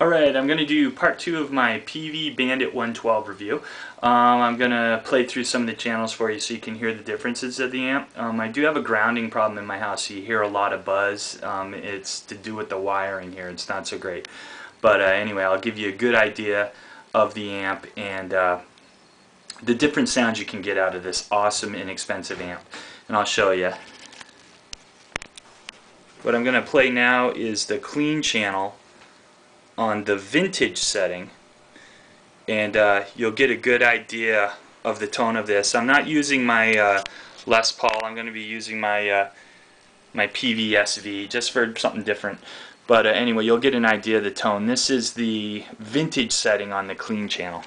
Alright, I'm going to do part 2 of my Peavey Bandit 112 review. I'm going to play through some of the channels for you so you can hear the differences of the amp. I do have a grounding problem in my house, so you hear a lot of buzz. It's to do with the wiring here, it's not so great. But anyway, I'll give you a good idea of the amp and the different sounds you can get out of this awesome, inexpensive amp. And I'll show you. What I'm going to play now is the clean channel on the vintage setting, and you'll get a good idea of the tone of this. I'm not using my Les Paul. I'm going to be using my my Peavey SV just for something different. But anyway, you'll get an idea of the tone. This is the vintage setting on the clean channel.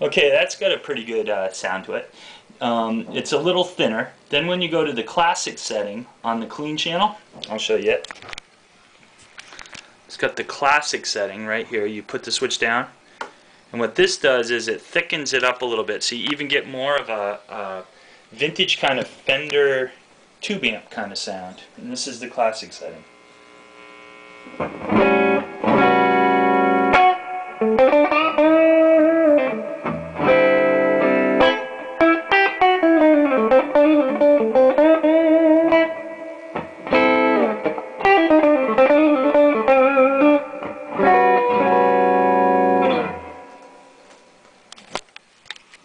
Okay, that's got a pretty good sound to it. It's a little thinner. Then when you go to the classic setting on the clean channel, I'll show you it. It's got the classic setting right here. You put the switch down, and what this does is it thickens it up a little bit, so you even get more of a vintage kind of Fender tube amp kind of sound. And this is the classic setting.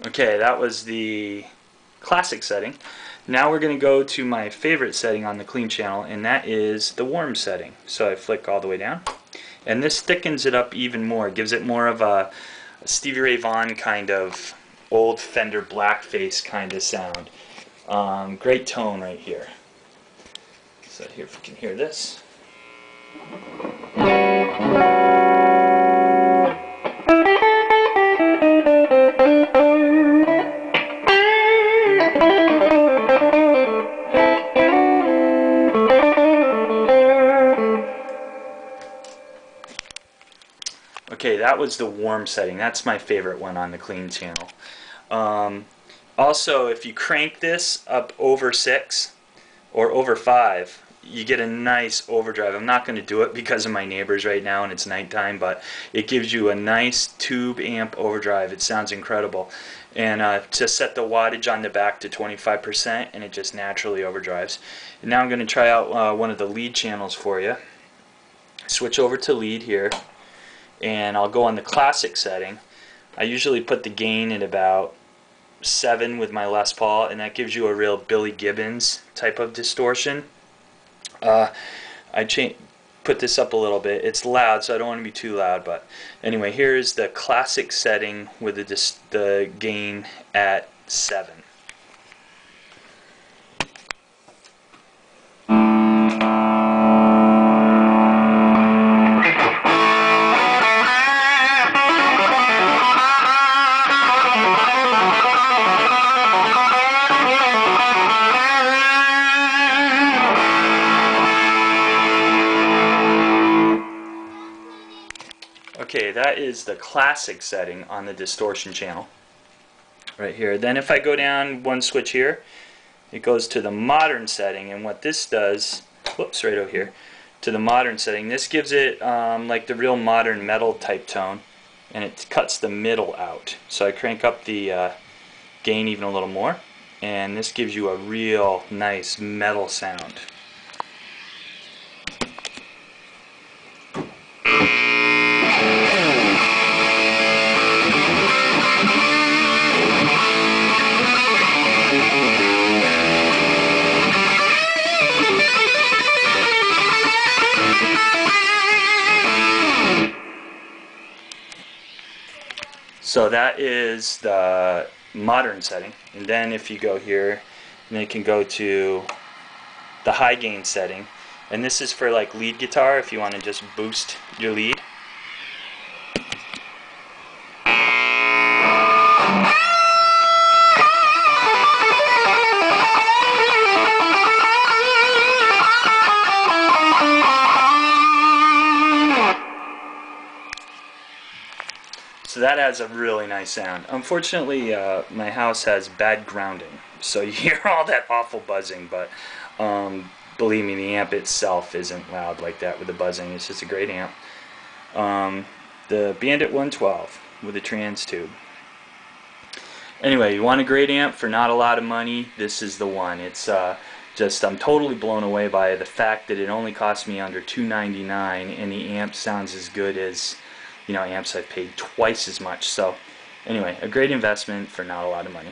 Okay, that was the classic setting. Now we're going to go to my favorite setting on the clean channel, and that is the warm setting. So I flick all the way down, and this thickens it up even more. It gives it more of a Stevie Ray Vaughan kind of old Fender blackface kind of sound. Great tone right here. So here, if you can hear this. Okay, that was the warm setting. That's my favorite one on the clean channel. Also, if you crank this up over 6 or over 5, you get a nice overdrive. I'm not going to do it because of my neighbors right now and it's nighttime, but it gives you a nice tube amp overdrive. It sounds incredible. And to set the wattage on the back to 25%, and it just naturally overdrives. And now I'm going to try out one of the lead channels for you. Switch over to lead here, and I'll go on the classic setting. I usually put the gain at about 7 with my Les Paul, and that gives you a real Billy Gibbons type of distortion. I put this up a little bit. It's loud, so I don't want to be too loud, but anyway, here's the classic setting with the gain at 7. Okay, that is the classic setting on the distortion channel right here. Then if I go down one switch here, it goes to the modern setting, and what this does, whoops, right over here, to the modern setting, this gives it like the real modern metal type tone, and it cuts the middle out. So I crank up the gain even a little more, and this gives you a real nice metal sound. So that is the modern setting. And then if you go here, and then you can go to the high gain setting. And this is for like lead guitar if you want to just boost your lead. So that adds a really nice sound. Unfortunately, my house has bad grounding, so you hear all that awful buzzing, but believe me, the amp itself isn't loud like that with the buzzing. It's just a great amp. The Bandit 112 with a trans tube. Anyway, you want a great amp for not a lot of money, this is the one. It's I'm totally blown away by the fact that it only cost me under $299 and the amp sounds as good as, you know, amps I've paid twice as much. So anyway, a great investment for not a lot of money.